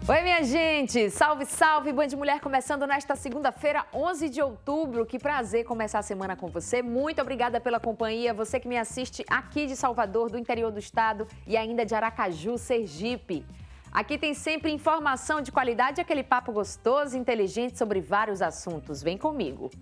Oi, minha gente! Salve, salve! Band Mulher começando nesta segunda-feira, 11 de outubro. Que prazer começar a semana com você. Muito obrigada pela companhia. Você que me assiste aqui de Salvador, do interior do estado e ainda de Aracaju, Sergipe. Aqui tem sempre informação de qualidade e aquele papo gostoso e inteligente sobre vários assuntos. Vem comigo!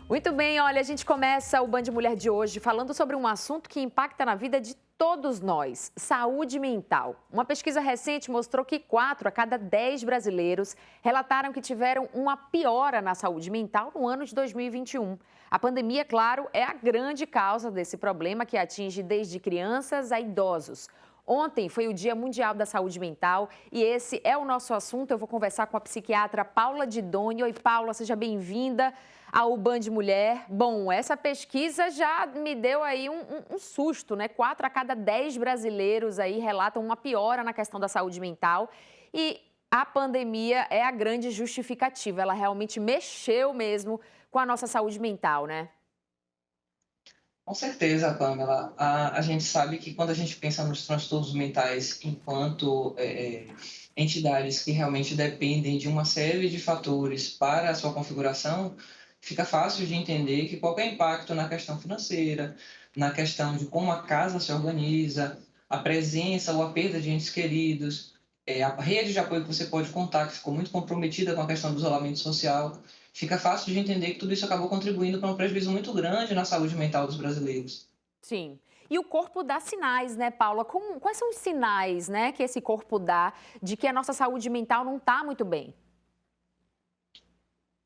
Muito bem, olha, a gente começa o Band Mulher de hoje falando sobre um assunto que impacta na vida de todos nós, saúde mental. Uma pesquisa recente mostrou que 4 a cada 10 brasileiros relataram que tiveram uma piora na saúde mental no ano de 2021. A pandemia, claro, é a grande causa desse problema que atinge desde crianças a idosos. Ontem foi o Dia Mundial da Saúde Mental e esse é o nosso assunto. Eu vou conversar com a psiquiatra Paula Didoni. Oi, Paula, seja bem-vinda ao Band Mulher. Bom, essa pesquisa já me deu aí um susto, né? 4 a cada 10 brasileiros aí relatam uma piora na questão da saúde mental e a pandemia é a grande justificativa. Ela realmente mexeu mesmo com a nossa saúde mental, né? Com certeza, Pamela. A gente sabe que quando a gente pensa nos transtornos mentais enquanto entidades que realmente dependem de uma série de fatores para a sua configuração, fica fácil de entender que qualquer impacto na questão financeira, na questão de como a casa se organiza, a presença ou a perda de entes queridos, a rede de apoio que você pode contar, que ficou muito comprometida com a questão do isolamento social, fica fácil de entender que tudo isso acabou contribuindo para um prejuízo muito grande na saúde mental dos brasileiros. Sim. E o corpo dá sinais, né, Paula? Quais são os sinais, né, que esse corpo dá de que a nossa saúde mental não está muito bem?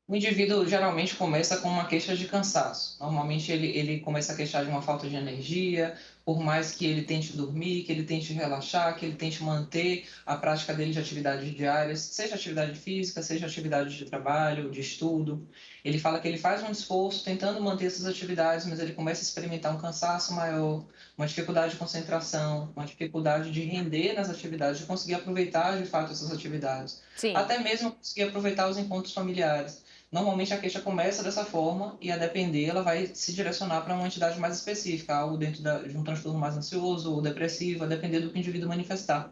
O indivíduo geralmente começa com uma queixa de cansaço. Normalmente ele começa a queixar de uma falta de energia, por mais que ele tente dormir, que ele tente relaxar, que ele tente manter a prática dele de atividades diárias, seja atividade física, seja atividade de trabalho, de estudo. Ele fala que ele faz um esforço tentando manter essas atividades, mas ele começa a experimentar um cansaço maior, uma dificuldade de concentração, uma dificuldade de render nas atividades, de conseguir aproveitar de fato essas atividades, Sim. até mesmo conseguir aproveitar os encontros familiares. Normalmente a queixa começa dessa forma e, a depender, ela vai se direcionar para uma entidade mais específica, algo dentro de um transtorno mais ansioso ou depressivo, a depender do que o indivíduo manifestar.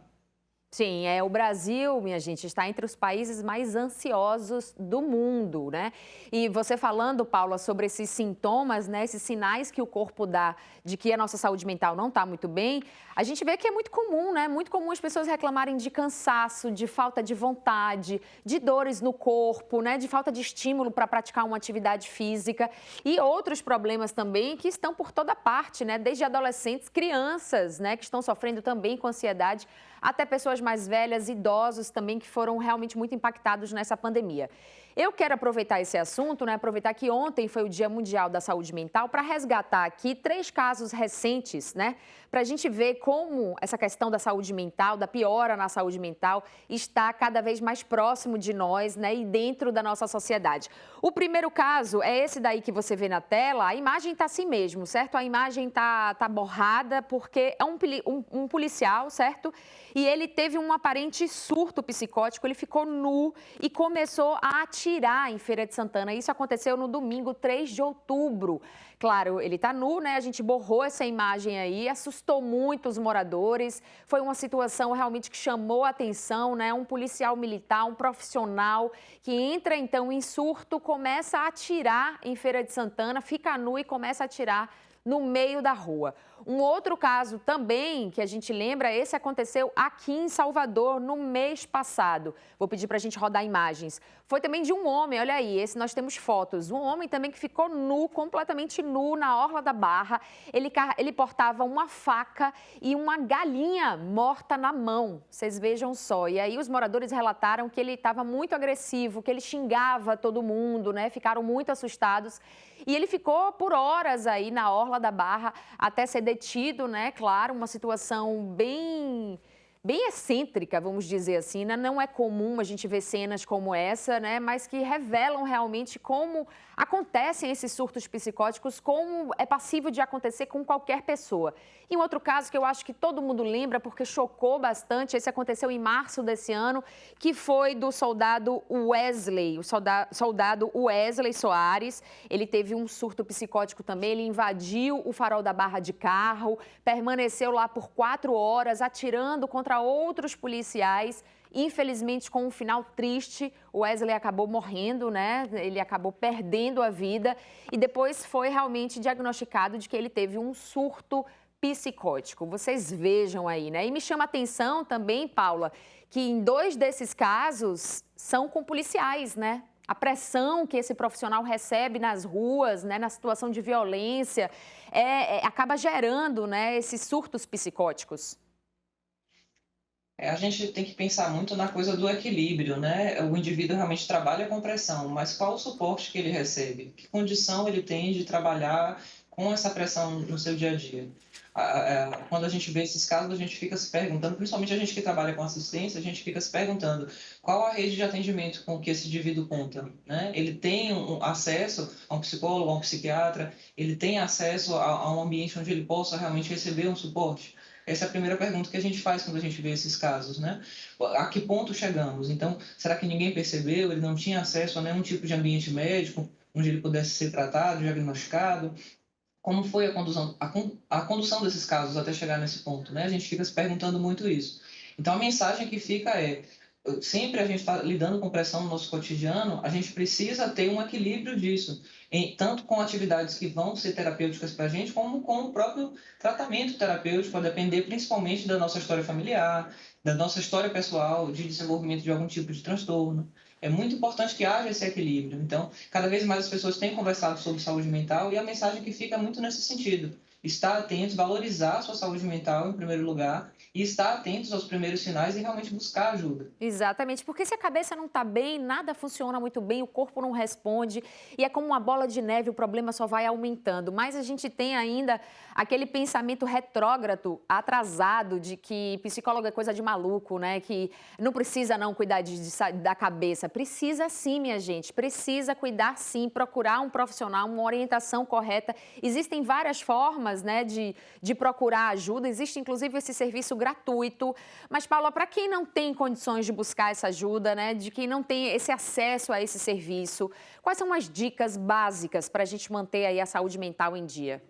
Sim, o Brasil, minha gente, está entre os países mais ansiosos do mundo, né? E você falando, Paula, sobre esses sintomas, né, esses sinais que o corpo dá de que a nossa saúde mental não está muito bem, a gente vê que é muito comum, né? Muito comum as pessoas reclamarem de cansaço, de falta de vontade, de dores no corpo, né, de falta de estímulo para praticar uma atividade física e outros problemas também que estão por toda parte, né? Desde adolescentes, crianças, né, que estão sofrendo também com ansiedade, até pessoas mais velhas, idosos também que foram realmente muito impactados nessa pandemia. Eu quero aproveitar esse assunto, né? Aproveitar que ontem foi o Dia Mundial da Saúde Mental para resgatar aqui 3 casos recentes, né? Para a gente ver como essa questão da saúde mental, da piora na saúde mental, está cada vez mais próximo de nós, né? E dentro da nossa sociedade. O primeiro caso é esse daí que você vê na tela. A imagem está assim mesmo, certo? A imagem tá borrada porque é um policial, certo? E ele teve um aparente surto psicótico, ele ficou nu e começou a atirar em Feira de Santana. Isso aconteceu no domingo, 3 de outubro. Claro, ele está nu, né? A gente borrou essa imagem aí, assustou muito os moradores. Foi uma situação realmente que chamou a atenção, né? Um policial militar, um profissional que entra então em surto, começa a atirar em Feira de Santana, fica nu e começa a atirar no meio da rua. Um outro caso também que a gente lembra, esse aconteceu aqui em Salvador no mês passado. Vou pedir para a gente rodar imagens. Foi também de um homem, olha aí, esse nós temos fotos. Um homem também que ficou nu, completamente nu na orla da Barra. Ele portava uma faca e uma galinha morta na mão. Vocês vejam só. E aí os moradores relataram que ele estava muito agressivo, que ele xingava todo mundo, né? Ficaram muito assustados. E ele ficou por horas aí na orla da Barra até ser detido, né? Claro, uma situação bem excêntrica, vamos dizer assim, né? Não é comum a gente ver cenas como essa, né? Mas que revelam realmente como acontecem esses surtos psicóticos, como é passível de acontecer com qualquer pessoa. E um outro caso que eu acho que todo mundo lembra, porque chocou bastante, esse aconteceu em março desse ano, que foi do soldado Wesley, o soldado Wesley Soares. Ele teve um surto psicótico também, ele invadiu o Farol da Barra de carro, permaneceu lá por 4 horas, atirando contra outros policiais Infelizmente, com um final triste, o Wesley acabou morrendo, né? Ele acabou perdendo a vida e depois foi realmente diagnosticado de que ele teve um surto psicótico. Vocês vejam aí, né? E me chama a atenção também, Paula, que em 2 desses casos são com policiais, né? A pressão que esse profissional recebe nas ruas, né, na situação de violência, acaba gerando, né, esses surtos psicóticos. A gente tem que pensar muito na coisa do equilíbrio, né? O indivíduo realmente trabalha com pressão, mas qual o suporte que ele recebe? Que condição ele tem de trabalhar com essa pressão no seu dia a dia? Quando a gente vê esses casos, a gente fica se perguntando, principalmente a gente que trabalha com assistência, a gente fica se perguntando qual a rede de atendimento com que esse indivíduo conta, né? Ele tem acesso a um psicólogo, a um psiquiatra, ele tem acesso a um ambiente onde ele possa realmente receber um suporte? Essa é a primeira pergunta que a gente faz quando a gente vê esses casos, né? A que ponto chegamos? Então, será que ninguém percebeu? Ele não tinha acesso a nenhum tipo de ambiente médico onde ele pudesse ser tratado, diagnosticado? Como foi a condução desses casos até chegar nesse ponto, né? A gente fica se perguntando muito isso. Então, a mensagem que fica é: sempre a gente está lidando com pressão no nosso cotidiano, a gente precisa ter um equilíbrio disso, tanto com atividades que vão ser terapêuticas para a gente, como com o próprio tratamento terapêutico, a depender principalmente da nossa história familiar, da nossa história pessoal, de desenvolvimento de algum tipo de transtorno. É muito importante que haja esse equilíbrio. Então, cada vez mais as pessoas têm conversado sobre saúde mental e a mensagem que fica é muito nesse sentido: estar atentos, valorizar a sua saúde mental em primeiro lugar e estar atentos aos primeiros sinais e realmente buscar ajuda. Exatamente, porque se a cabeça não está bem, nada funciona muito bem, o corpo não responde e é como uma bola de neve, o problema só vai aumentando. Mas a gente tem ainda aquele pensamento retrógrado, atrasado, de que psicólogo é coisa de maluco, né? Que não precisa não cuidar da cabeça. Precisa sim, minha gente, precisa cuidar sim, procurar um profissional, uma orientação correta. Existem várias formas, né, de procurar ajuda, existe inclusive esse serviço gratuito. Mas, Paula, para quem não tem condições de buscar essa ajuda, né, de quem não tem esse acesso a esse serviço, quais são as dicas básicas para a gente manter aí a saúde mental em dia?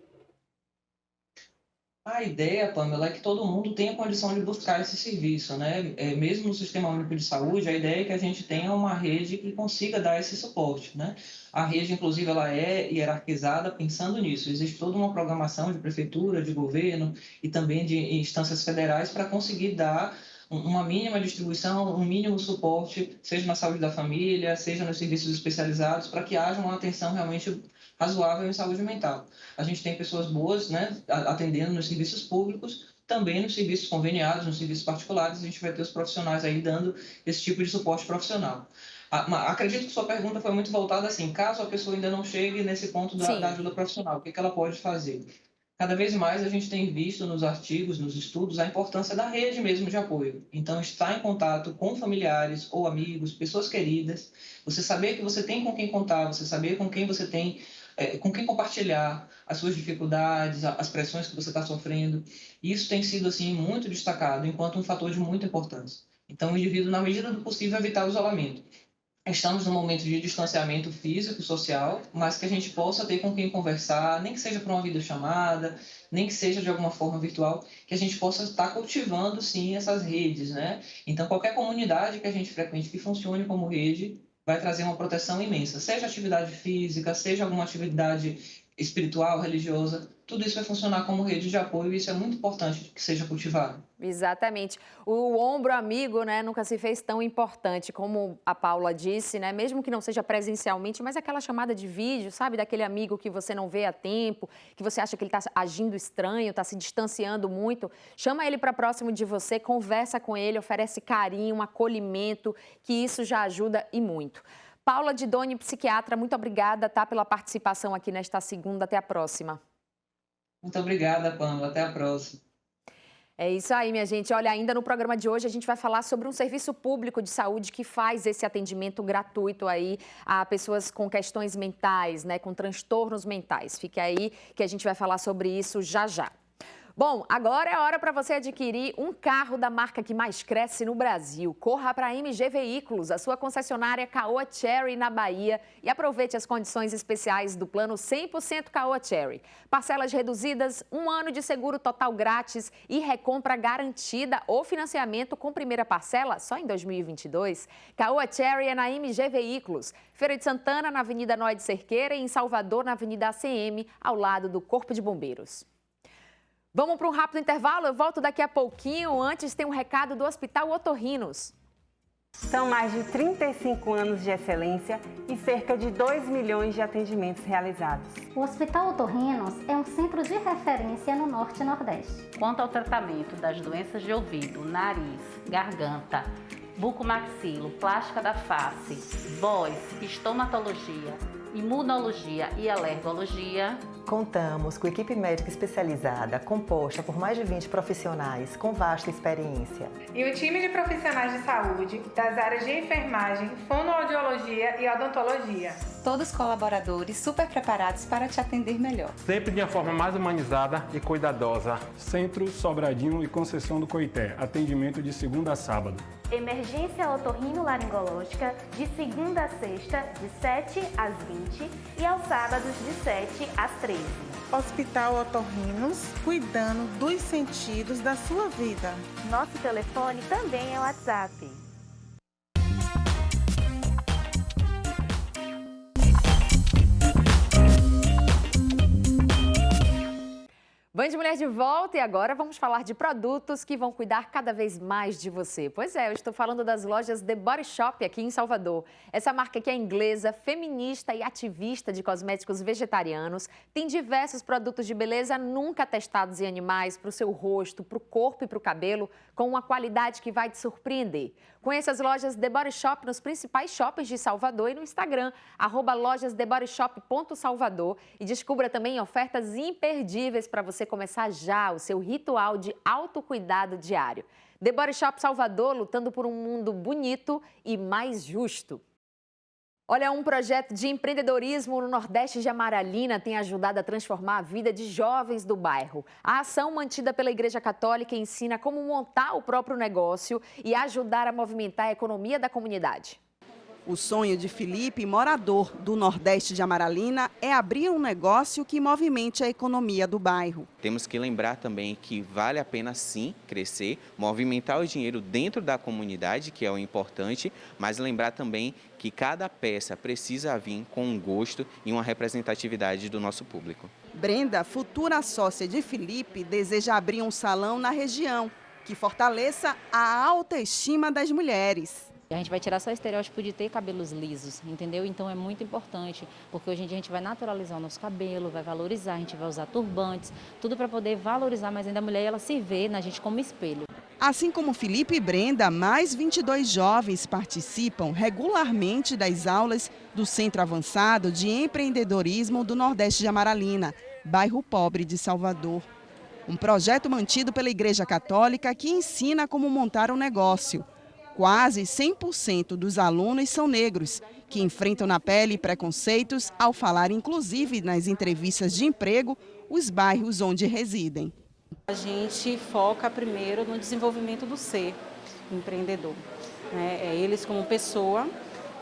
A ideia, Pamela, é que todo mundo tenha condição de buscar esse serviço, né? Mesmo no Sistema Único de Saúde, a ideia é que a gente tenha uma rede que consiga dar esse suporte, né? A rede, inclusive, ela é hierarquizada pensando nisso. Existe toda uma programação de prefeitura, de governo e também de instâncias federais para conseguir dar uma mínima distribuição, um mínimo suporte, seja na saúde da família, seja nos serviços especializados, para que haja uma atenção realmente razoável em saúde mental. A gente tem pessoas boas, né, atendendo nos serviços públicos, também nos serviços conveniados, nos serviços particulares, a gente vai ter os profissionais aí dando esse tipo de suporte profissional. Acredito que sua pergunta foi muito voltada assim: caso a pessoa ainda não chegue nesse ponto da ajuda profissional, o que ela pode fazer? Cada vez mais a gente tem visto nos artigos, nos estudos, a importância da rede mesmo de apoio. Então, estar em contato com familiares ou amigos, pessoas queridas, você saber que você tem com quem contar, você saber com quem você tem, com quem compartilhar as suas dificuldades, as pressões que você está sofrendo. Isso tem sido, assim, muito destacado enquanto um fator de muita importância. Então, o indivíduo, na medida do possível, evitar o isolamento. Estamos num momento de distanciamento físico, social, mas que a gente possa ter com quem conversar, nem que seja por uma videochamada, nem que seja de alguma forma virtual, que a gente possa estar cultivando, sim, essas redes, né? Então, qualquer comunidade que a gente frequente que funcione como rede vai trazer uma proteção imensa, seja atividade física, seja alguma atividade espiritual, religiosa, tudo isso vai funcionar como rede de apoio e isso é muito importante que seja cultivado. Exatamente. O ombro amigo, né, nunca se fez tão importante, como a Paula disse, né, mesmo que não seja presencialmente, mas aquela chamada de vídeo, sabe, daquele amigo que você não vê há tempo, que você acha que ele está agindo estranho, está se distanciando muito, chama ele para próximo de você, conversa com ele, oferece carinho, um acolhimento, que isso já ajuda e muito. Paula Didoni, psiquiatra, muito obrigada, tá, pela participação aqui nesta segunda. Até a próxima. Muito obrigada, Pamela. Até a próxima. É isso aí, minha gente. Olha, ainda no programa de hoje a gente vai falar sobre um serviço público de saúde que faz esse atendimento gratuito aí a pessoas com questões mentais, né, com transtornos mentais. Fique aí que a gente vai falar sobre isso já já. Bom, agora é hora para você adquirir um carro da marca que mais cresce no Brasil. Corra para a MG Veículos, a sua concessionária Caoa Chery na Bahia, e aproveite as condições especiais do plano 100% Caoa Chery. Parcelas reduzidas, 1 ano de seguro total grátis e recompra garantida ou financiamento com primeira parcela só em 2022. Caoa Chery é na MG Veículos. Feira de Santana, na Avenida Noé de Cerqueira, e em Salvador, na Avenida ACM, ao lado do Corpo de Bombeiros. Vamos para um rápido intervalo, eu volto daqui a pouquinho. Antes tem um recado do Hospital Otorrinos. São mais de 35 anos de excelência e cerca de 2 milhões de atendimentos realizados. O Hospital Otorrinos é um centro de referência no Norte e Nordeste. Quanto ao tratamento das doenças de ouvido, nariz, garganta, bucomaxilo, plástica da face, voz, estomatologia, imunologia e alergologia, contamos com equipe médica especializada, composta por mais de 20 profissionais com vasta experiência. E o time de profissionais de saúde das áreas de enfermagem, fonoaudiologia e odontologia. Todos colaboradores super preparados para te atender melhor. Sempre de uma forma mais humanizada e cuidadosa. Centro Sobradinho e Conceição do Coité. Atendimento de segunda a sábado. Emergência otorrino-laringológica de segunda a sexta, de 7 às 20 e aos sábados de 7 às 13. Hospital Otorrinos, cuidando dos sentidos da sua vida. Nosso telefone também é o WhatsApp. Band Mulher de volta e agora vamos falar de produtos que vão cuidar cada vez mais de você. Pois é, eu estou falando das lojas The Body Shop aqui em Salvador. Essa marca que é inglesa, feminista e ativista de cosméticos vegetarianos, tem diversos produtos de beleza nunca testados em animais para o seu rosto, para o corpo e para o cabelo, com uma qualidade que vai te surpreender. Conheça as lojas The Body Shop nos principais shoppings de Salvador e no Instagram, @lojasthebodyshop.salvador, e descubra também ofertas imperdíveis para você começar já o seu ritual de autocuidado diário. The Body Shop Salvador, lutando por um mundo bonito e mais justo. Olha, um projeto de empreendedorismo no Nordeste de Amaralina tem ajudado a transformar a vida de jovens do bairro. A ação mantida pela Igreja Católica ensina como montar o próprio negócio e ajudar a movimentar a economia da comunidade. O sonho de Felipe, morador do Nordeste de Amaralina, é abrir um negócio que movimente a economia do bairro. Temos que lembrar também que vale a pena sim crescer, movimentar o dinheiro dentro da comunidade, que é o importante, mas lembrar também que cada peça precisa vir com um gosto e uma representatividade do nosso público. Brenda, futura sócia de Felipe, deseja abrir um salão na região que fortaleça a autoestima das mulheres. A gente vai tirar só o estereótipo de ter cabelos lisos, entendeu? Então é muito importante, porque hoje em dia a gente vai naturalizar o nosso cabelo, vai valorizar, a gente vai usar turbantes, tudo para poder valorizar mais ainda a mulher e ela se vê na gente como espelho. Assim como Felipe e Brenda, mais 22 jovens participam regularmente das aulas do Centro Avançado de Empreendedorismo do Nordeste de Amaralina, bairro pobre de Salvador. Um projeto mantido pela Igreja Católica que ensina como montar um negócio. Quase 100% dos alunos são negros, que enfrentam na pele preconceitos ao falar, inclusive nas entrevistas de emprego, os bairros onde residem. A gente foca primeiro no desenvolvimento do ser empreendedor, né? É eles como pessoa,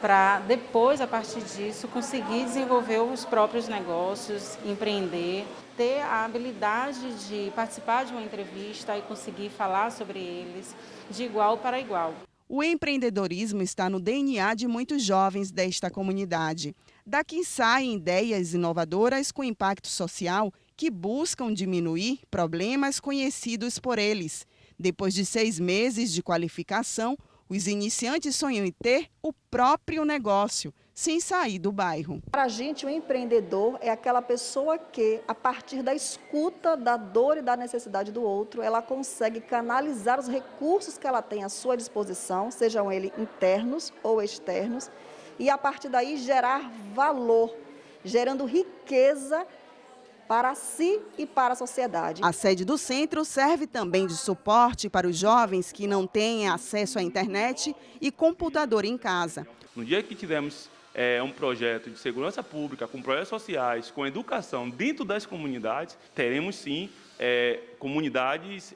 para depois, a partir disso, conseguir desenvolver os próprios negócios, empreender, ter a habilidade de participar de uma entrevista e conseguir falar sobre eles de igual para igual. O empreendedorismo está no DNA de muitos jovens desta comunidade. Daqui saem ideias inovadoras com impacto social que buscam diminuir problemas conhecidos por eles. Depois de 6 meses de qualificação, os iniciantes sonham em ter o próprio negócio, sem sair do bairro. Para a gente, o empreendedor é aquela pessoa que, a partir da escuta da dor e da necessidade do outro, ela consegue canalizar os recursos que ela tem à sua disposição, sejam eles internos ou externos, e a partir daí gerar valor, gerando riqueza para si e para a sociedade. A sede do centro serve também de suporte para os jovens que não têm acesso à internet e computador em casa. No dia que tivermos um projeto de segurança pública, com projetos sociais, com educação dentro das comunidades, teremos sim comunidades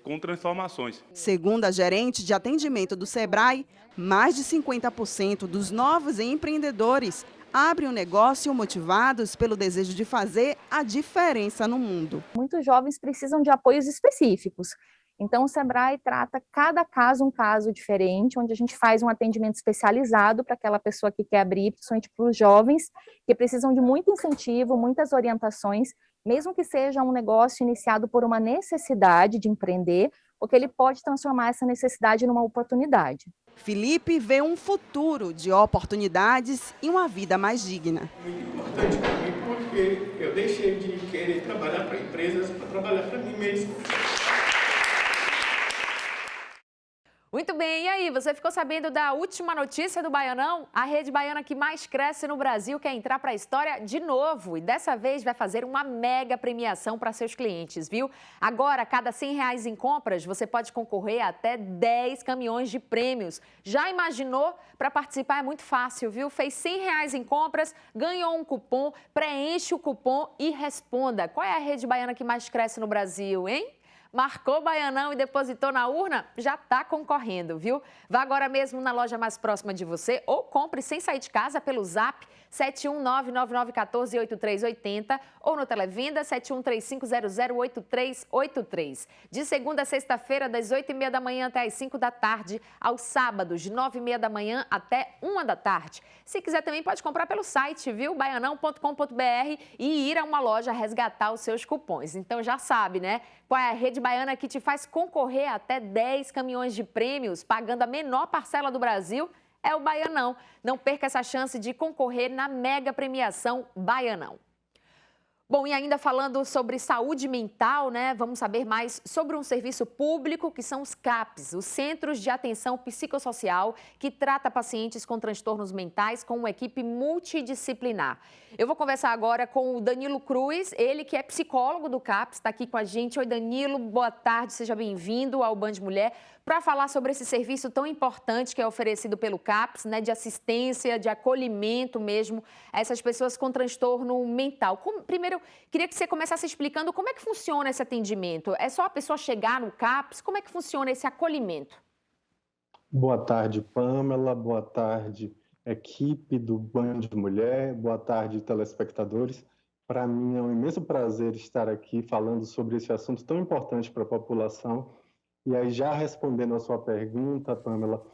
com transformações. Segundo a gerente de atendimento do Sebrae, mais de 50% dos novos empreendedores abrem um negócio motivados pelo desejo de fazer a diferença no mundo. Muitos jovens precisam de apoios específicos. Então, o Sebrae trata cada caso um caso diferente, onde a gente faz um atendimento especializado para aquela pessoa que quer abrir, principalmente para os jovens, que precisam de muito incentivo, muitas orientações, mesmo que seja um negócio iniciado por uma necessidade de empreender, porque ele pode transformar essa necessidade numa oportunidade. Felipe vê um futuro de oportunidades e uma vida mais digna. Muito importante para mim, porque eu deixei de querer trabalhar para empresas para trabalhar para mim mesmo. Muito bem, e aí, você ficou sabendo da última notícia do Baianão? A rede baiana que mais cresce no Brasil quer entrar para a história de novo e dessa vez vai fazer uma mega premiação para seus clientes, viu? Agora, a cada R$100 em compras, você pode concorrer a até 10 caminhões de prêmios. Já imaginou? Para participar é muito fácil, viu? Fez R$100 em compras, ganhou um cupom, preenche o cupom e responda. Qual é a rede baiana que mais cresce no Brasil, hein? Marcou Baianão e depositou na urna, já está concorrendo, viu? Vá agora mesmo na loja mais próxima de você ou compre sem sair de casa pelo Zap 71999148380 ou no Televenda 7135008383. De segunda a sexta-feira, das 8h30 da manhã até as 5 da tarde, aos sábados, de 9h30 da manhã até 1 da tarde. Se quiser também pode comprar pelo site, viu? baianão.com.br e ir a uma loja resgatar os seus cupons. Então já sabe, né? Qual é a rede baiana que te faz concorrer a até 10 caminhões de prêmios, pagando a menor parcela do Brasil? É o Baianão. Não perca essa chance de concorrer na mega premiação Baianão. Bom, e ainda falando sobre saúde mental, né? Vamos saber mais sobre um serviço público que são os CAPs, os Centros de Atenção Psicossocial, que trata pacientes com transtornos mentais com uma equipe multidisciplinar. Eu vou conversar agora com o Danilo Cruz, ele que é psicólogo do CAPs, está aqui com a gente. Oi, Danilo, boa tarde, seja bem-vindo ao Band Mulher, para falar sobre esse serviço tão importante que é oferecido pelo CAPs, né, de assistência, de acolhimento mesmo a essas pessoas com transtorno mental. Primeiro, queria que você começasse explicando como é que funciona esse atendimento. É só a pessoa chegar no CAPs? Como é que funciona esse acolhimento? Boa tarde, Pamela. Boa tarde, equipe do Band Mulher. Boa tarde, telespectadores. Para mim é um imenso prazer estar aqui falando sobre esse assunto tão importante para a população. E aí, já respondendo a sua pergunta, Pamela,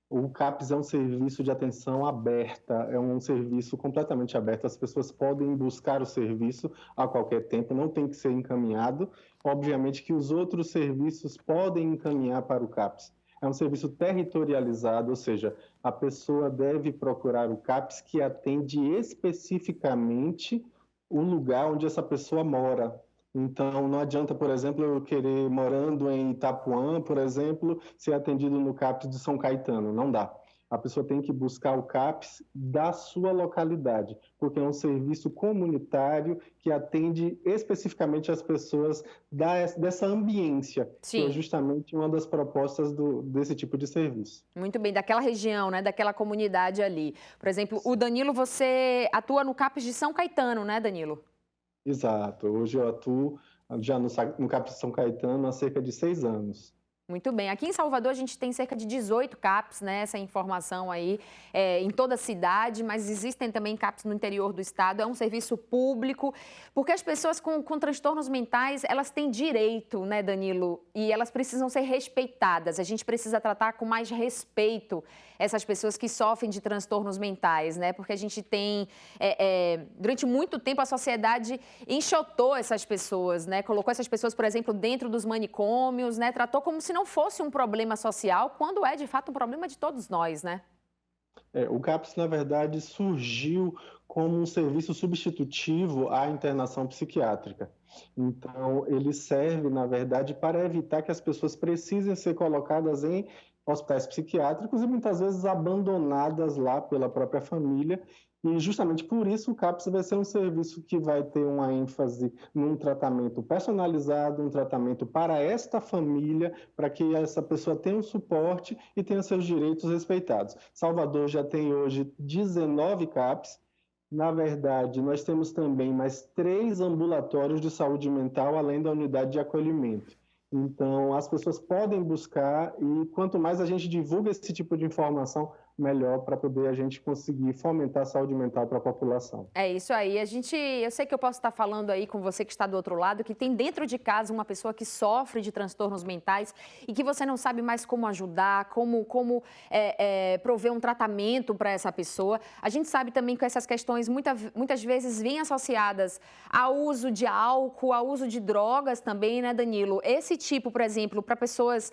o CAPs é um serviço de atenção aberta, é um serviço completamente aberto. As pessoas podem buscar o serviço a qualquer tempo, não tem que ser encaminhado. Obviamente que os outros serviços podem encaminhar para o CAPs. É um serviço territorializado, ou seja, a pessoa deve procurar o CAPs que atende especificamente o lugar onde essa pessoa mora. Então, não adianta, por exemplo, eu querer, morando em Itapuã, por exemplo, ser atendido no CAPs de São Caetano. Não dá. A pessoa tem que buscar o CAPs da sua localidade, porque é um serviço comunitário que atende especificamente as pessoas dessa ambiência, Sim. que é justamente uma das propostas desse tipo de serviço. Muito bem, daquela região, né, daquela comunidade ali. Por exemplo, o Danilo, você atua no CAPs de São Caetano, né, Danilo? Exato. Hoje eu atuo já no CAPs de São Caetano há cerca de 6 anos. Muito bem. Aqui em Salvador a gente tem cerca de 18 CAPs, né? Essa informação aí em toda a cidade, mas existem também CAPs no interior do estado. É um serviço público, porque as pessoas com transtornos mentais, elas têm direito, né, Danilo? E elas precisam ser respeitadas. A gente precisa tratar com mais respeito essas pessoas que sofrem de transtornos mentais, né? Porque a gente tem, durante muito tempo, a sociedade enxotou essas pessoas, né? Colocou essas pessoas, por exemplo, dentro dos manicômios, né? Tratou como se não fosse um problema social, quando é, de fato, um problema de todos nós, né? O CAPs, na verdade, surgiu como um serviço substitutivo à internação psiquiátrica. Então, ele serve, na verdade, para evitar que as pessoas precisem ser colocadas em hospitais psiquiátricos e muitas vezes abandonadas lá pela própria família. E justamente por isso o CAPs vai ser um serviço que vai ter uma ênfase num tratamento personalizado, um tratamento para esta família, para que essa pessoa tenha um suporte e tenha seus direitos respeitados. Salvador já tem hoje 19 CAPs Na verdade, nós temos também mais 3 ambulatórios de saúde mental, além da unidade de acolhimento. Então, as pessoas podem buscar e quanto mais a gente divulga esse tipo de informação, melhor para poder a gente conseguir fomentar a saúde mental para a população. É isso aí. Eu sei que eu posso estar falando aí com você que está do outro lado, que tem dentro de casa uma pessoa que sofre de transtornos mentais e que você não sabe mais como ajudar, como prover um tratamento para essa pessoa. A gente sabe também que essas questões muitas vezes vêm associadas ao uso de álcool, ao uso de drogas também, né, Danilo? Esse tipo, por exemplo, para pessoas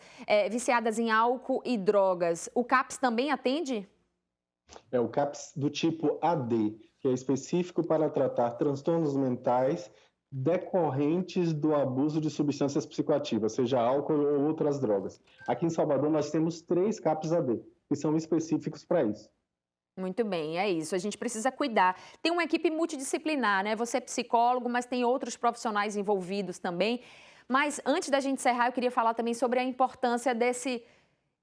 viciadas em álcool e drogas, o CAPS também atende? É o CAPS do tipo AD, que é específico para tratar transtornos mentais decorrentes do abuso de substâncias psicoativas, seja álcool ou outras drogas. Aqui em Salvador nós temos 3 CAPS AD, que são específicos para isso. Muito bem, é isso. A gente precisa cuidar. Tem uma equipe multidisciplinar, né? Você é psicólogo, mas tem outros profissionais envolvidos também. Mas antes da gente encerrar, eu queria falar também sobre a importância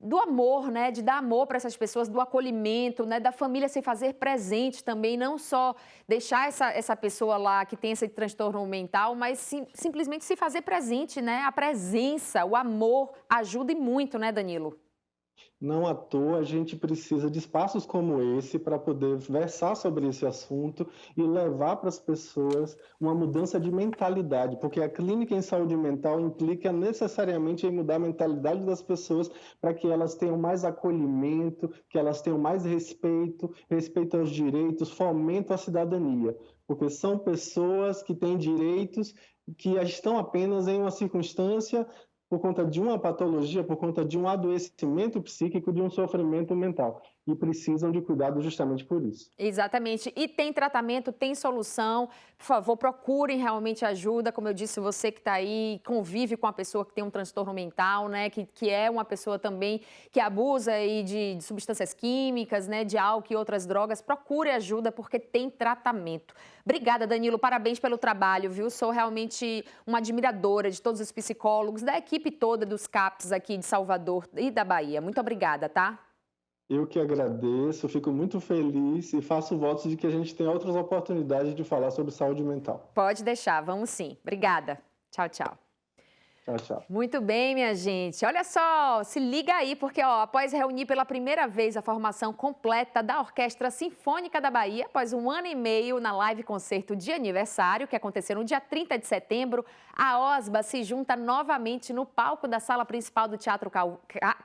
do amor, né, de dar amor para essas pessoas, do acolhimento, né, da família se fazer presente também, não só deixar essa pessoa lá que tem esse transtorno mental, mas simplesmente se fazer presente, né, a presença, o amor ajuda e muito, né, Danilo? Não à toa a gente precisa de espaços como esse para poder versar sobre esse assunto e levar para as pessoas uma mudança de mentalidade, porque a clínica em saúde mental implica necessariamente em mudar a mentalidade das pessoas para que elas tenham mais acolhimento, que elas tenham mais respeito aos direitos, fomento à cidadania, porque são pessoas que têm direitos que estão apenas em uma circunstância por conta de uma patologia, por conta de um adoecimento psíquico, de um sofrimento mental. E precisam de cuidado justamente por isso. Exatamente. E tem tratamento, tem solução. Por favor, procurem realmente ajuda. Como eu disse, você que está aí, convive com a pessoa que tem um transtorno mental, né? Que é uma pessoa também que abusa aí de substâncias químicas, né? De álcool e outras drogas. Procure ajuda, porque tem tratamento. Obrigada, Danilo. Parabéns pelo trabalho, viu? Sou realmente uma admiradora de todos os psicólogos, da equipe toda dos CAPS aqui de Salvador e da Bahia. Muito obrigada, tá? Eu que agradeço, fico muito feliz e faço votos de que a gente tenha outras oportunidades de falar sobre saúde mental. Pode deixar, vamos sim. Obrigada. Tchau, tchau. Tchau, tchau. Muito bem, minha gente. Olha só, se liga aí, porque após reunir pela primeira vez a formação completa da Orquestra Sinfônica da Bahia, após 1 ano e meio na live concerto de aniversário, que aconteceu no dia 30 de setembro, a OSBA se junta novamente no palco da sala principal do Teatro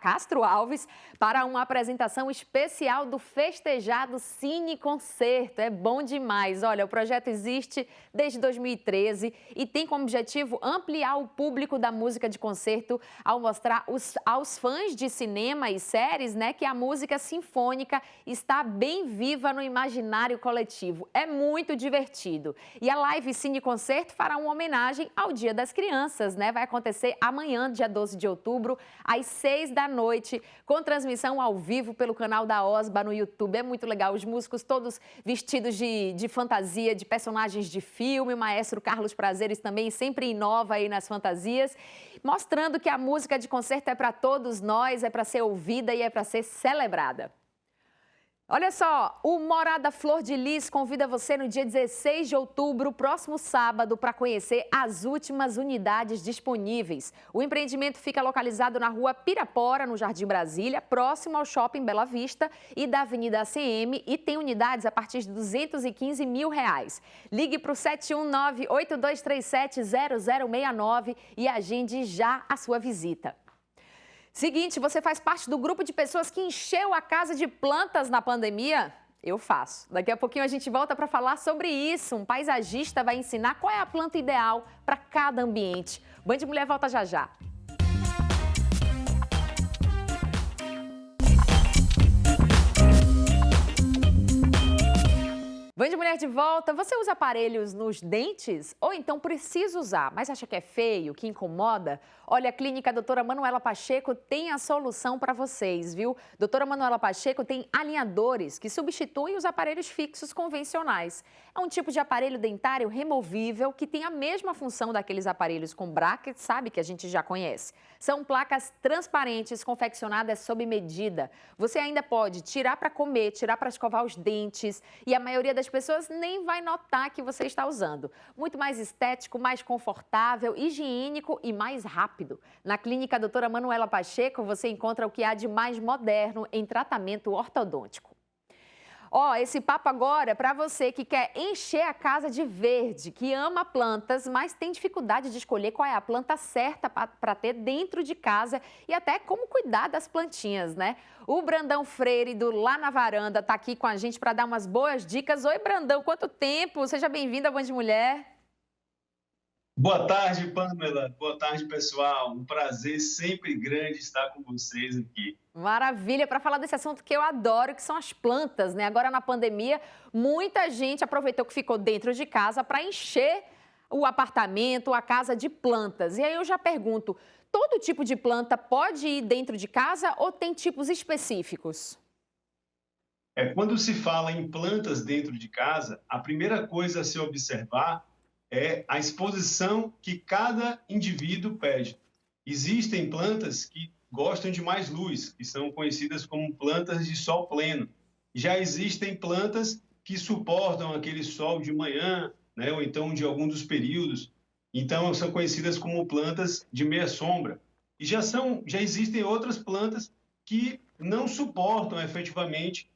Castro Alves para uma apresentação especial do festejado Cine Concerto. É bom demais. Olha, o projeto existe desde 2013 e tem como objetivo ampliar o público da música de concerto ao mostrar aos fãs de cinema e séries, né, que a música sinfônica está bem viva no imaginário coletivo. É muito divertido. E a live Cine Concerto fará uma homenagem ao Dia das Crianças, né? Vai acontecer amanhã, dia 12 de outubro, às 6 da noite, com transmissão ao vivo pelo canal da OSBA no YouTube. É muito legal. Os músicos todos vestidos de fantasia, de personagens de filme. O maestro Carlos Prazeres também sempre inova aí nas fantasias, mostrando que a música de concerto é para todos nós, é para ser ouvida e é para ser celebrada. Olha só, o Morada Flor de Lis convida você no dia 16 de outubro, próximo sábado, para conhecer as últimas unidades disponíveis. O empreendimento fica localizado na rua Pirapora, no Jardim Brasília, próximo ao Shopping Bela Vista e da Avenida ACM, e tem unidades a partir de R$ 215 mil. Ligue para o 719-8237-0069 e agende já a sua visita. Seguinte, você faz parte do grupo de pessoas que encheu a casa de plantas na pandemia? Eu faço. Daqui a pouquinho a gente volta para falar sobre isso. Um paisagista vai ensinar qual é a planta ideal para cada ambiente. O Band Mulher volta já já. Band Mulher de volta. Você usa aparelhos nos dentes? Ou então precisa usar, mas acha que é feio, que incomoda? Olha, a Clínica Doutora Manuela Pacheco tem a solução para vocês, viu? Doutora Manuela Pacheco tem alinhadores que substituem os aparelhos fixos convencionais. É um tipo de aparelho dentário removível que tem a mesma função daqueles aparelhos com bracket, sabe, que a gente já conhece. São placas transparentes confeccionadas sob medida. Você ainda pode tirar para comer, tirar para escovar os dentes, e a maioria das pessoas pessoas nem vai notar que você está usando. Muito mais estético, mais confortável, higiênico e mais rápido. Na Clínica Doutora Manuela Pacheco, você encontra o que há de mais moderno em tratamento ortodôntico. Esse papo agora é para você que quer encher a casa de verde, que ama plantas, mas tem dificuldade de escolher qual é a planta certa para ter dentro de casa e até como cuidar das plantinhas, né? O Brandão Freire, do Lá na Varanda, está aqui com a gente para dar umas boas dicas. Oi, Brandão, quanto tempo? Seja bem-vindo à Band Mulher. Boa tarde, Pamela. Boa tarde, pessoal. Um prazer sempre grande estar com vocês aqui. Maravilha, para falar desse assunto que eu adoro, que são as plantas, né? Agora na pandemia, muita gente aproveitou que ficou dentro de casa para encher o apartamento, a casa de plantas. E aí eu já pergunto, todo tipo de planta pode ir dentro de casa ou tem tipos específicos? Quando se fala em plantas dentro de casa, a primeira coisa a se observar é a exposição que cada indivíduo pede. Existem plantas que gostam de mais luz, que são conhecidas como plantas de sol pleno. Já existem plantas que suportam aquele sol de manhã, né, ou então de algum dos períodos. Então, são conhecidas como plantas de meia sombra. E já existem outras plantas que não suportam efetivamente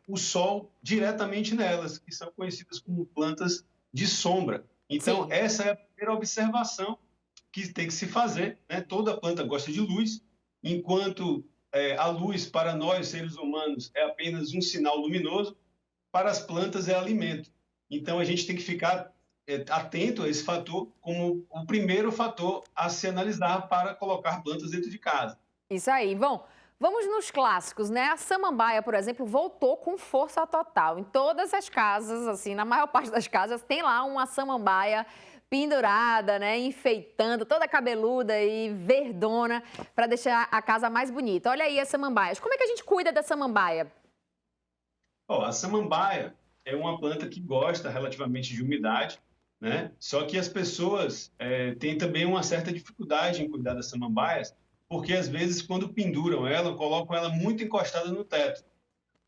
o sol diretamente nelas, que são conhecidas como plantas de sombra. Então, sim, essa é a primeira observação que tem que se fazer, né? Toda planta gosta de luz, enquanto a luz para nós, seres humanos, é apenas um sinal luminoso, para as plantas é alimento. Então, a gente tem que ficar atento a esse fator como o primeiro fator a se analisar para colocar plantas dentro de casa. Isso aí. Bom, vamos nos clássicos, né? A samambaia, por exemplo, voltou com força total. Em todas as casas, assim, na maior parte das casas, tem lá uma samambaia pendurada, né? Enfeitando, toda cabeluda e verdona, para deixar a casa mais bonita. Olha aí as samambaias. Como é que a gente cuida da samambaia? A samambaia é uma planta que gosta relativamente de umidade, né? Só que as pessoas têm também uma certa dificuldade em cuidar das samambaias, porque às vezes quando penduram ela, colocam ela muito encostada no teto.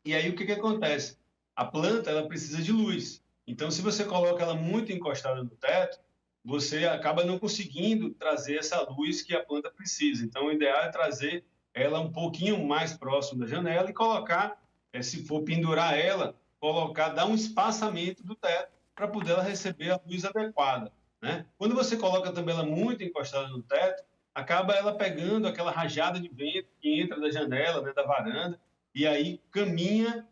E aí o que acontece? A planta ela precisa de luz. Então, se você coloca ela muito encostada no teto, você acaba não conseguindo trazer essa luz que a planta precisa. Então, o ideal é trazer ela um pouquinho mais próximo da janela e colocar, se for pendurar ela, dar um espaçamento do teto para poder ela receber a luz adequada, né? Quando você coloca também ela muito encostada no teto, acaba ela pegando aquela rajada de vento que entra da janela, né, da varanda, e aí caminha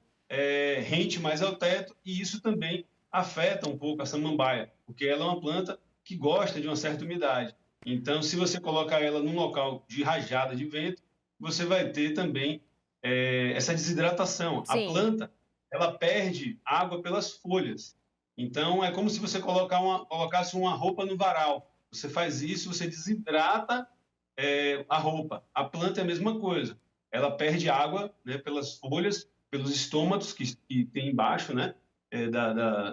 rente mais ao teto, e isso também afeta um pouco a samambaia, porque ela é uma planta que gosta de uma certa umidade. Então, se você colocar ela num local de rajada de vento, você vai ter também essa desidratação. Sim. A planta, ela perde água pelas folhas. Então, é como se você colocasse uma roupa no varal. Você faz isso, você desidrata a roupa. A planta é a mesma coisa. Ela perde água, né, pelas folhas, pelos estômatos que tem embaixo, né,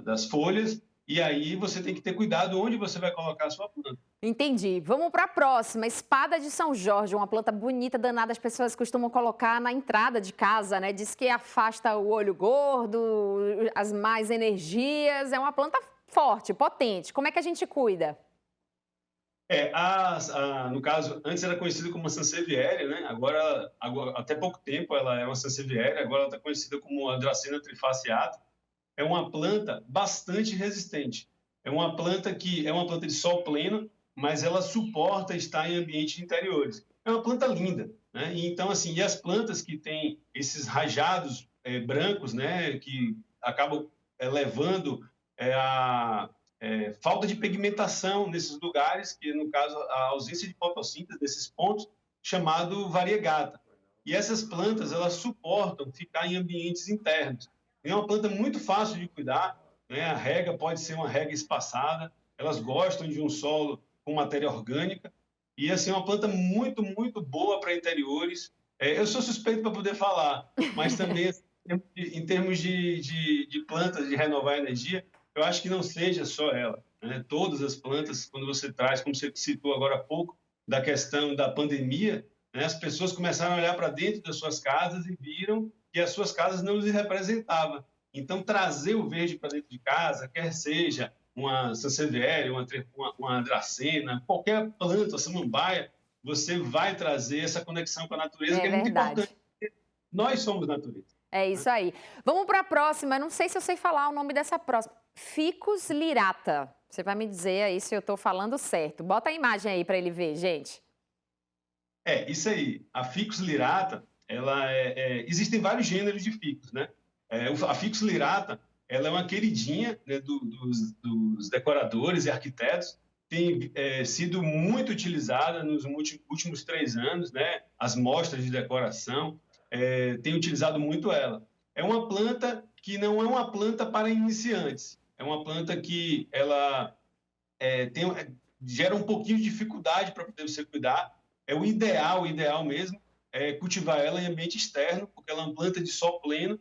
das folhas. E aí você tem que ter cuidado onde você vai colocar a sua planta. Entendi. Vamos para a próxima. Espada de São Jorge, uma planta bonita, danada. As pessoas costumam colocar na entrada de casa, né? Diz que afasta o olho gordo, as más energias. É uma planta forte, potente. Como é que a gente cuida? No caso, antes era conhecida como sansevieria, né? Agora, até pouco tempo, ela é uma sansevieria. Agora ela está conhecida como a Dracena trifaciata. É uma planta bastante resistente. É uma planta de sol pleno, mas ela suporta estar em ambientes interiores. É uma planta linda, né? Então, assim, e as plantas que têm esses rajados brancos, né, que acabam levando a falta de pigmentação nesses lugares, que no caso a ausência de fotossíntese desses pontos, chamado variegata. E essas plantas, elas suportam ficar em ambientes internos. É uma planta muito fácil de cuidar, né? A rega pode ser uma rega espaçada, elas gostam de um solo com matéria orgânica, e assim, é uma planta muito, muito boa para interiores. Eu sou suspeito para poder falar, mas também em termos de plantas de renovar a energia, eu acho que não seja só ela, né? Todas as plantas, quando você traz, como você citou agora há pouco, da questão da pandemia, né? As pessoas começaram a olhar para dentro das suas casas e viram que as suas casas não lhes representavam. Então, trazer o verde para dentro de casa, quer seja uma sansevieria, uma dracena, qualquer planta, samambaia, você vai trazer essa conexão com a natureza, que é muito importante. Nós somos natureza. É isso aí. Vamos para a próxima. Não sei se eu sei falar o nome dessa próxima. Ficus lirata. Você vai me dizer aí se eu estou falando certo. Bota a imagem aí para ele ver, gente. Isso aí. A Ficus lirata, existem vários gêneros de ficus, né? A Ficus lirata, ela é uma queridinha, né, dos decoradores e arquitetos. Tem sido muito utilizada nos últimos 3 anos, né? As mostras de decoração têm utilizado muito ela. É uma planta que não é uma planta para iniciantes. É uma planta que ela gera um pouquinho de dificuldade para poder você cuidar. O ideal mesmo é cultivar ela em ambiente externo, porque ela é uma planta de sol pleno,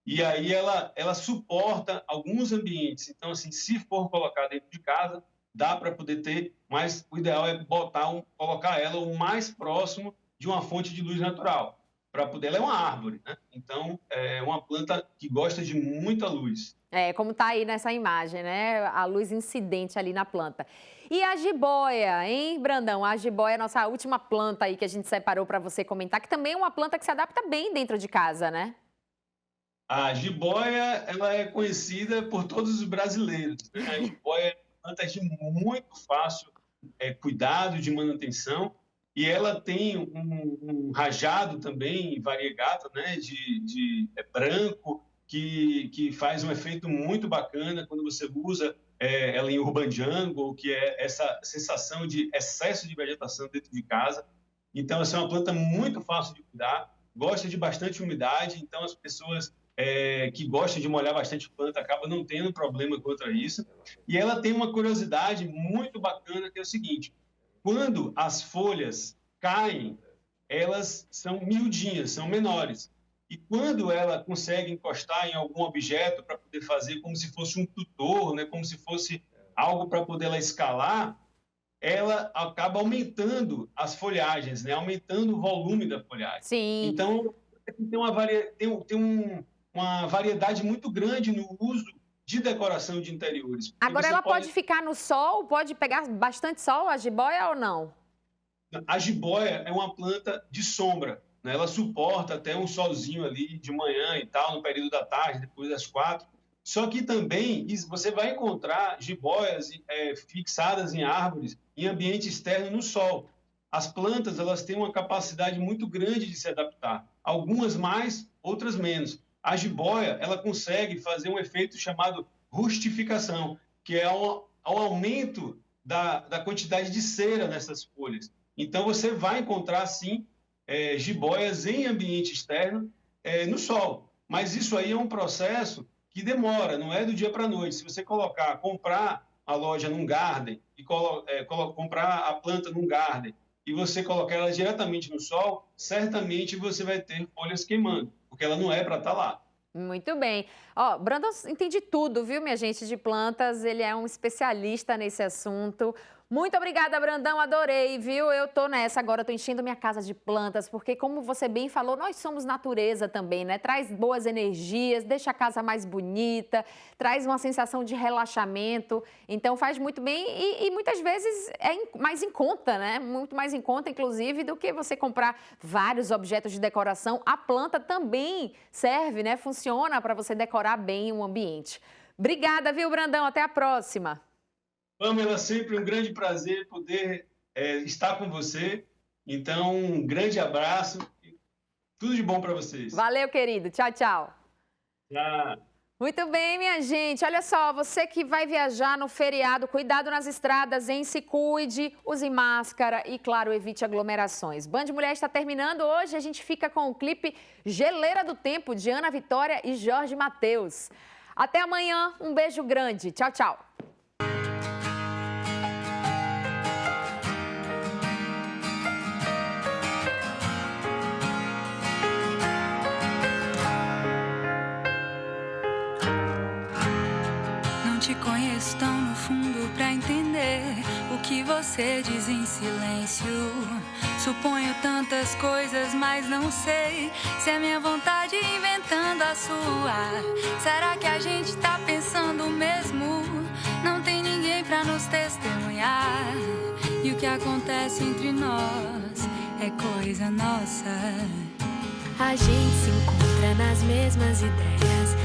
e aí ela suporta alguns ambientes. Então, assim, se for colocar dentro de casa, dá para poder ter, mas o ideal é colocar ela o mais próximo de uma fonte de luz natural, para poder. Ela é uma árvore, né? Então é uma planta que gosta de muita luz. Como está aí nessa imagem, né? A luz incidente ali na planta. E a jiboia, hein, Brandão? A jiboia é a nossa última planta aí que a gente separou para você comentar, que também é uma planta que se adapta bem dentro de casa, né? A jiboia, ela é conhecida por todos os brasileiros, né? A jiboia é uma planta de muito fácil cuidado, de manutenção, e ela tem um rajado também variegata, né? De branco, que faz um efeito muito bacana quando você usa ela em urban jungle, que é essa sensação de excesso de vegetação dentro de casa. Então, essa é uma planta muito fácil de cuidar, gosta de bastante umidade, então as pessoas que gostam de molhar bastante planta acabam não tendo problema contra isso. E ela tem uma curiosidade muito bacana, que é o seguinte: quando as folhas caem, elas são miudinhas, são menores. E quando ela consegue encostar em algum objeto para poder fazer como se fosse um tutor, né, como se fosse algo para poder ela escalar, ela acaba aumentando as folhagens, né, aumentando o volume da folhagem. Sim. Então, tem uma variedade muito grande no uso de decoração de interiores. Agora, ela pode ficar no sol, pode pegar bastante sol, a jiboia, ou não? A jiboia é uma planta de sombra, né? Ela suporta até um solzinho ali de manhã e tal, no período da tarde, depois das 4. Só que também você vai encontrar jiboias fixadas em árvores em ambiente externo no sol. As plantas, elas têm uma capacidade muito grande de se adaptar. Algumas mais, outras menos. A jiboia, ela consegue fazer um efeito chamado rustificação, que é o aumento da quantidade de cera nessas folhas. Então, você vai encontrar, sim, jiboias em ambiente externo no sol. Mas isso aí é um processo que demora, não é do dia para a noite. Se você comprar a loja num garden e comprar a planta num garden e você colocar ela diretamente no sol, certamente você vai ter folhas queimando, porque ela não é para estar lá. Muito bem. Ó, Brandão entende tudo, viu, minha gente, de plantas. Ele é um especialista nesse assunto. Muito obrigada, Brandão, adorei, viu? Eu tô nessa agora, tô enchendo minha casa de plantas, porque como você bem falou, nós somos natureza também, né? Traz boas energias, deixa a casa mais bonita, traz uma sensação de relaxamento, então faz muito bem e muitas vezes é mais em conta, né? Muito mais em conta, inclusive, do que você comprar vários objetos de decoração. A planta também serve, né? Funciona para você decorar bem o ambiente. Obrigada, viu, Brandão? Até a próxima. Pamela, sempre um grande prazer poder estar com você. Então, um grande abraço. Tudo de bom para vocês. Valeu, querido. Tchau, tchau. Tchau. Muito bem, minha gente. Olha só, você que vai viajar no feriado, cuidado nas estradas, hein? Se cuide, use máscara e, claro, evite aglomerações. Band Mulher está terminando. Hoje a gente fica com o clipe Geleira do Tempo, de Ana Vitória e Jorge Mateus. Até amanhã. Um beijo grande. Tchau, tchau. te conheço tão no fundo pra entender o que você diz em silêncio. Suponho tantas coisas, mas não sei se é minha vontade inventando a sua. Será que a gente tá pensando mesmo? Não tem ninguém pra nos testemunhar. E o que acontece entre nós é coisa nossa. A gente se encontra nas mesmas ideias,